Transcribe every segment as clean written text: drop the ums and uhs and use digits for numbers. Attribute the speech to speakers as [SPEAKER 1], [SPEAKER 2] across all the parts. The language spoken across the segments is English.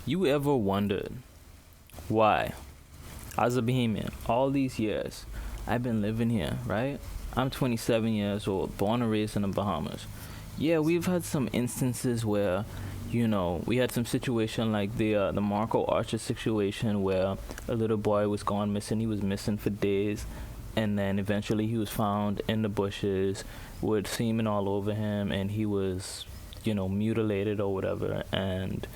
[SPEAKER 1] You ever wondered why, as a Bahamian, all these years I've been living here, right? I'm 27 years old, born and raised in the Bahamas. Yeah, we've had some instances where, we had some situation like the Marco Archer situation where a little boy was gone missing. He was missing for days, and then eventually he was found in the bushes with semen all over him, and he was, mutilated or whatever, and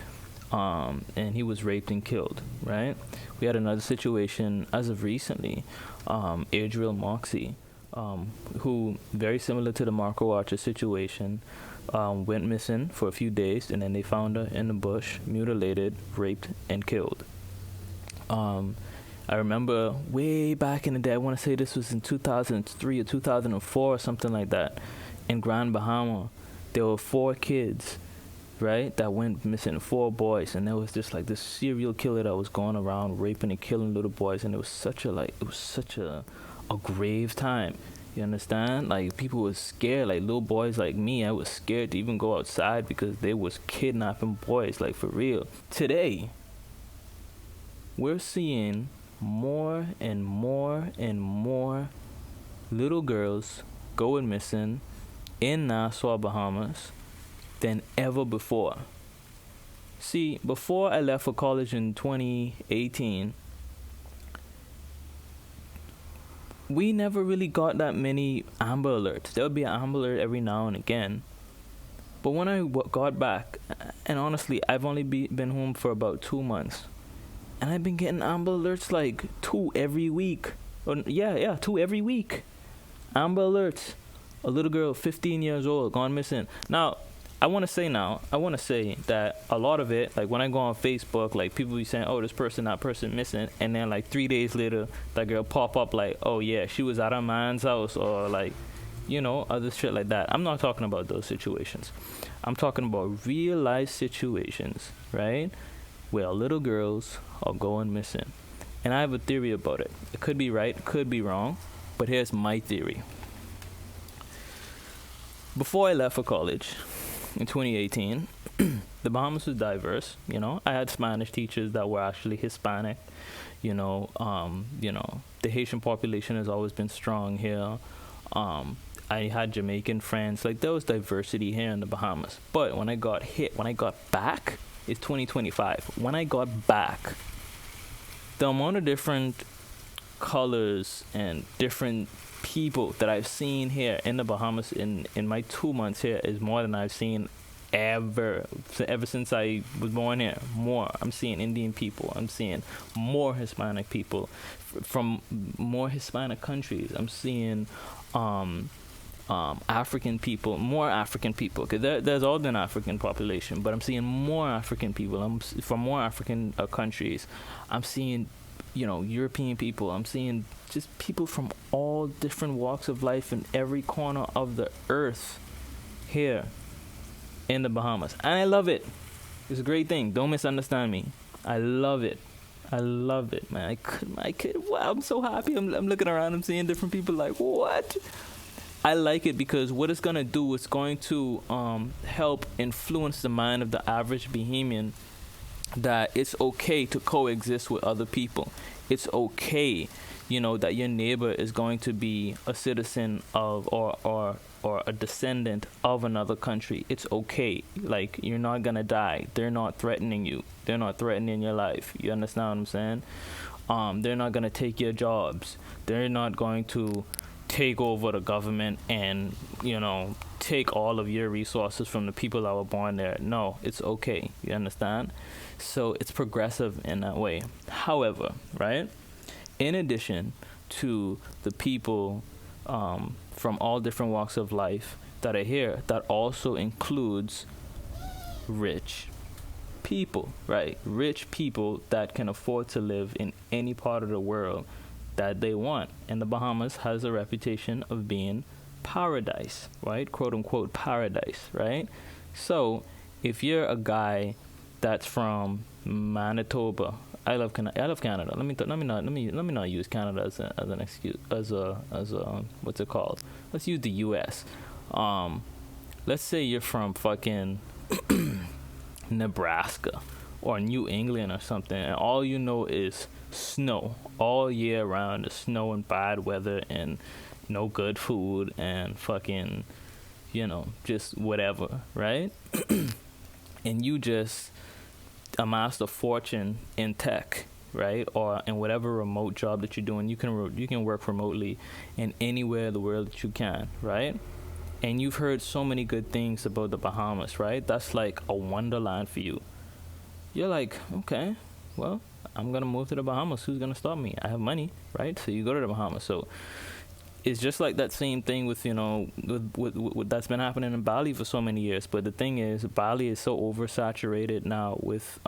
[SPEAKER 1] he was raped and killed, right? We had another situation as of recently, Adriel Moxie, who, very similar to the Marco Archer situation, went missing for a few days, and then they found her in the bush, mutilated, raped, and killed. I remember way back in the day, I want to say this was in 2003 or 2004 or something like that, in Grand Bahama, there were 4 kids, right, that went missing, 4 boys, and there was just like this serial killer that was going around raping and killing little boys, and it was such a grave time. You understand? Like, people were scared. Like, little boys like me, I was scared to even go outside because they was kidnapping boys, like, for real. Today, we're seeing more and more and more little girls going missing in Nassau, Bahamas, than ever before. See, before I left for college in 2018, we never really got that many Amber Alerts. There would be an Amber Alert every now and again. But when I got back, and honestly, I've only been home for about 2 months, and I've been getting Amber Alerts like 2 every week. Yeah, 2 every week. Amber Alerts. A little girl, 15 years old, gone missing. Now, I want to say that a lot of it, like when I go on Facebook, like people be saying, oh, this person, that person missing. And then like 3 days later, that girl pop up like, oh yeah, she was at her man's house, or like, other shit like that. I'm not talking about those situations. I'm talking about real life situations, right? Where little girls are going missing. And I have a theory about it. It could be right, it could be wrong, but here's my theory. Before I left for college, in 2018, the Bahamas was diverse. I had Spanish teachers that were actually Hispanic. The Haitian population has always been strong here. I had Jamaican friends. Like, there was diversity here in the Bahamas. But when I got back, it's 2025. When I got back, the amount of different colors and different people that I've seen here in the Bahamas in my 2 months here is more than I've seen ever since I was born here. More. I'm seeing Indian people. I'm seeing more Hispanic people from more Hispanic countries. I'm seeing African people, more African people, because there's all an African population, but I'm seeing more African people. I'm from more African countries. I'm seeing European people. I'm seeing just people from all different walks of life in every corner of the earth here in the Bahamas. And I love it. It's a great thing. Don't misunderstand me. I love it. I love it, man. Wow, I'm so happy. I'm looking around. I'm seeing different people like, what? I like it because what it's going to do is going to help influence the mind of the average Bahamian that it's okay to coexist with other people. It's okay, that your neighbor is going to be a citizen of or a descendant of another country. It's okay. Like, you're not gonna die. They're not threatening you. They're not threatening your life. You understand what I'm saying? They're not gonna take your jobs. They're not going to take over the government and take all of your resources from the people that were born there. No, it's okay. You understand? So it's progressive in that way. However, right, in addition to the people from all different walks of life that are here, that also includes rich people, right? Rich people that can afford to live in any part of the world that they want. And the Bahamas has a reputation of being paradise, right? Quote unquote paradise, right? So if you're a guy that's from Manitoba, I love Canada. Let me not use Canada as an excuse, as a what's it called? Let's use the U.S. Let's say you're from fucking Nebraska or New England or something, and all you know is snow all year round. The snow and bad weather and no good food and fucking, just whatever, right? And you just amassed a fortune in tech, right? Or in whatever remote job that you're doing. You can work remotely in anywhere in the world that you can, right? And you've heard so many good things about the Bahamas, right? That's like a wonderland for you. You're like, okay, well, I'm gonna move to the Bahamas. Who's gonna stop me? I have money, right? So you go to the Bahamas. So it's just like that same thing with with that's been happening in Bali for so many years. But the thing is, Bali is so oversaturated now with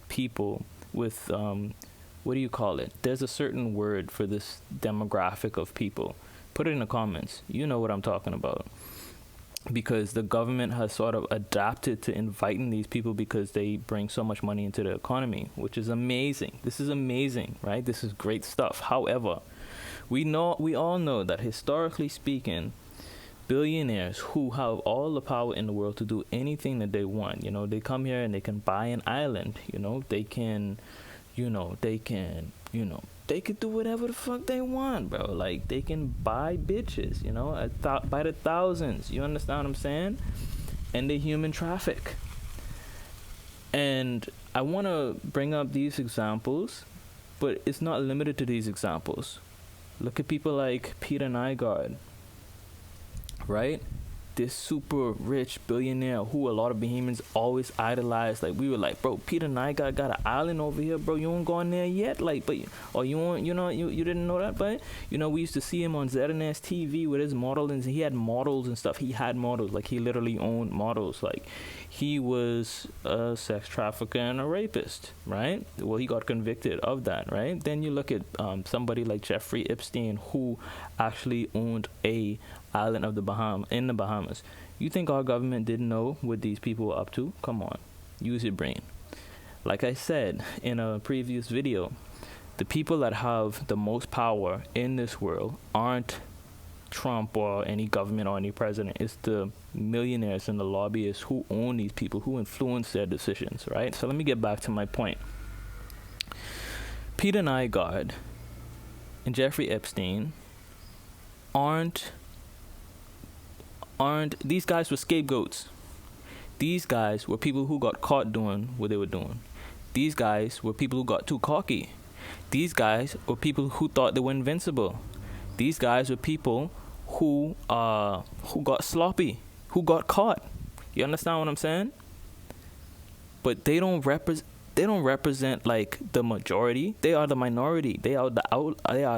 [SPEAKER 1] people with what do you call it? There's a certain word for this demographic of people. Put it in the comments. You know what I'm talking about. Because the government has sort of adapted to inviting these people because they bring so much money into the economy, which is amazing. This is amazing, right? This is great stuff. However, we all know that historically speaking, billionaires who have all the power in the world to do anything that they want, they come here and they can buy an island, they can, they could do whatever the fuck they want, bro. Like, they can buy bitches, by the thousands. You understand what I'm saying? And they human traffic. And I want to bring up these examples, but it's not limited to these examples. Look at people like Peter Nygaard, right? This super rich billionaire who a lot of Bahamians always idolize. Like, we were like, bro, Peter Nygaard got an island over here, bro. You ain't gone there yet, like, but or you won't, you didn't know that, but we used to see him on ZNS TV with his models, and he had models and stuff. He had models, like he literally owned models. Like, he was a sex trafficker and a rapist, right? Well, he got convicted of that, right? Then you look at somebody like Jeffrey Epstein, who actually owned a island of in the Bahamas. You think our government didn't know what these people were up to? Come on, use your brain. Like I said in a previous video, the people that have the most power in this world aren't Trump or any government or any president. It's the millionaires and the lobbyists who own these people, who influence their decisions, right? So let me get back to my point. Peter Nygaard and Jeffrey Epstein aren't these guys were scapegoats. These guys were people who got caught doing what they were doing. These guys were people who got too cocky. These guys were people who thought they were invincible. These guys were people who got sloppy, who got caught. You understand what I'm saying? But they don't represent like the majority. They are the minority. They are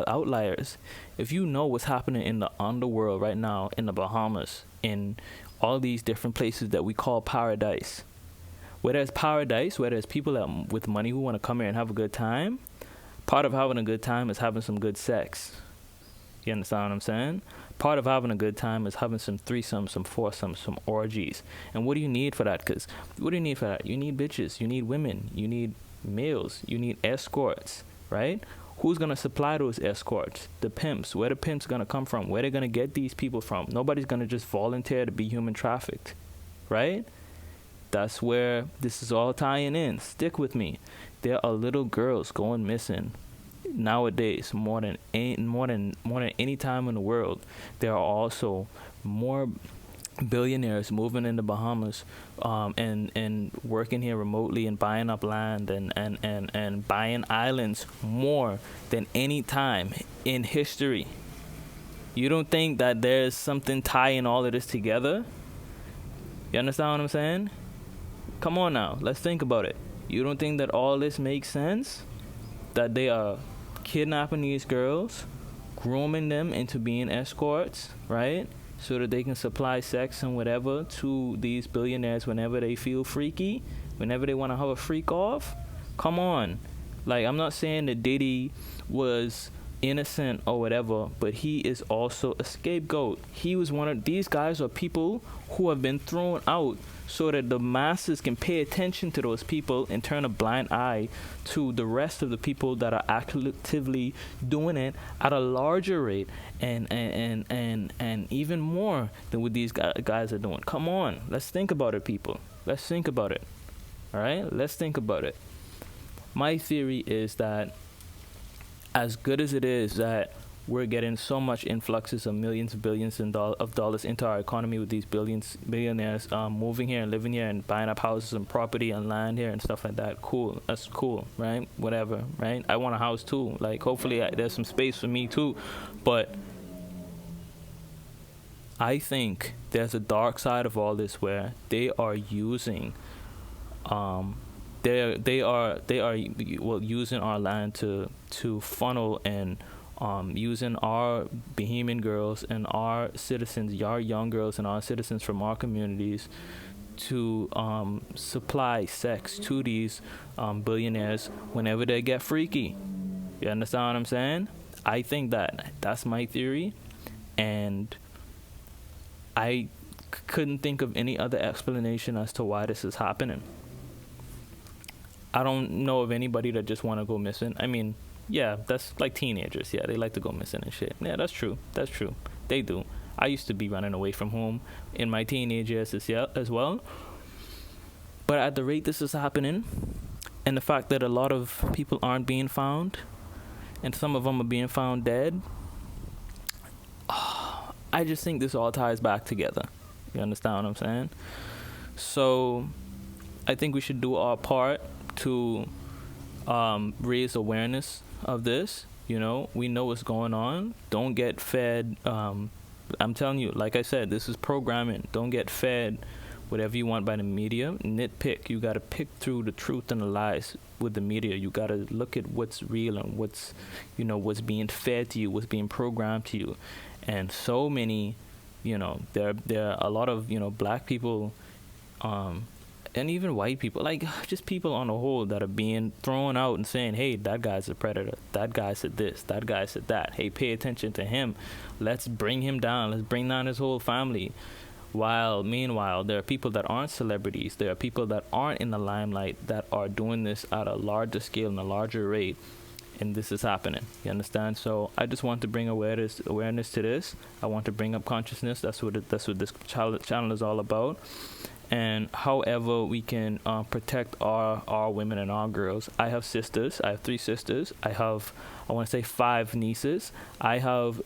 [SPEAKER 1] outliers. If you know what's happening in the underworld right now in the Bahamas, in all these different places that we call paradise, where there's paradise, where there's people with money who want to come here and have a good time, part of having a good time is having some good sex. You understand what I'm saying? Part of having a good time is having some threesomes, some foursomes, some orgies. And what do you need for that? You need bitches, you need women, you need males, you need escorts, right? Who's going to supply those escorts? The pimps. Where the pimps going to come from? Where they going to get these people from? Nobody's going to just volunteer to be human trafficked, right? That's where this is all tying in. Stick with me. There are little girls going missing nowadays more than any time in the world. There are also more billionaires moving in the Bahamas and working here remotely and buying up land and buying islands more than any time in history. You don't think that there's something tying all of this together? You understand what I'm saying? Come on now, let's think about it. You don't think that all this makes sense? That they are kidnapping these girls, grooming them into being escorts, right? So that they can supply sex and whatever to these billionaires whenever they feel freaky, whenever they want to have a freak off. Come on. Like, I'm not saying that Diddy was innocent or whatever, but he is also a scapegoat. He was one of these guys are people who have been thrown out so that the masses can pay attention to those people and turn a blind eye to the rest of the people that are actively doing it at a larger rate and even more than what these guys are doing. Come on, let's think about it, people. Let's think about it. All right, let's think about it. My theory is that as good as it is that we're getting so much influxes of millions of billions of dollars into our economy with these billionaires moving here and living here and buying up houses and property and land here and stuff like that. Cool, that's cool, right? Whatever, right? I want a house too. Like, hopefully there's some space for me too, but I think there's a dark side of all this where they are using using our land to funnel and using our Bahamian girls and our citizens, our young girls and our citizens from our communities to supply sex to these billionaires whenever they get freaky. You understand what I'm saying? I think that's my theory, and I couldn't think of any other explanation as to why this is happening. I don't know of anybody that just want to go missing. I mean, yeah, that's like teenagers. Yeah, they like to go missing and shit. Yeah, that's true. That's true. They do. I used to be running away from home in my teenage years as well. But at the rate this is happening, and the fact that a lot of people aren't being found, and some of them are being found dead, I just think this all ties back together. You understand what I'm saying? So I think we should do our part to raise awareness of this. You know, we know what's going on. Don't get fed. I'm telling you, like I said, this is programming. Don't get fed whatever you want by the media. Nitpick. You got to pick through the truth and the lies with the media. You got to look at what's real and what's being fed to you, what's being programmed to you. And so many, there are a lot of, black people, and even white people, like just people on the whole that are being thrown out and saying, hey, that guy's a predator. That guy said this. That guy said that. Hey, pay attention to him. Let's bring him down. Let's bring down his whole family. Meanwhile, there are people that aren't celebrities. There are people that aren't in the limelight that are doing this at a larger scale and a larger rate. And this is happening. You understand? So I just want to bring awareness to this. I want to bring up consciousness. That's what this channel is all about. And however we can protect our women and our girls. I have sisters. I have 3 sisters. I want to say 5 nieces. I have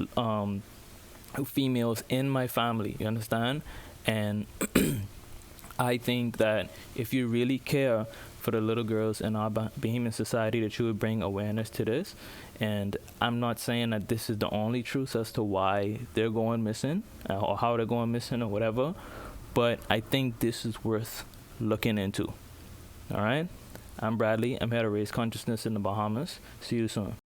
[SPEAKER 1] females in my family. You understand? And I think that if you really care for the little girls in our Bahamian society, that you would bring awareness to this. And I'm not saying that this is the only truth as to why they're going missing or how they're going missing or whatever, but I think this is worth looking into. All right? I'm Bradley. I'm here to raise consciousness in the Bahamas. See you soon.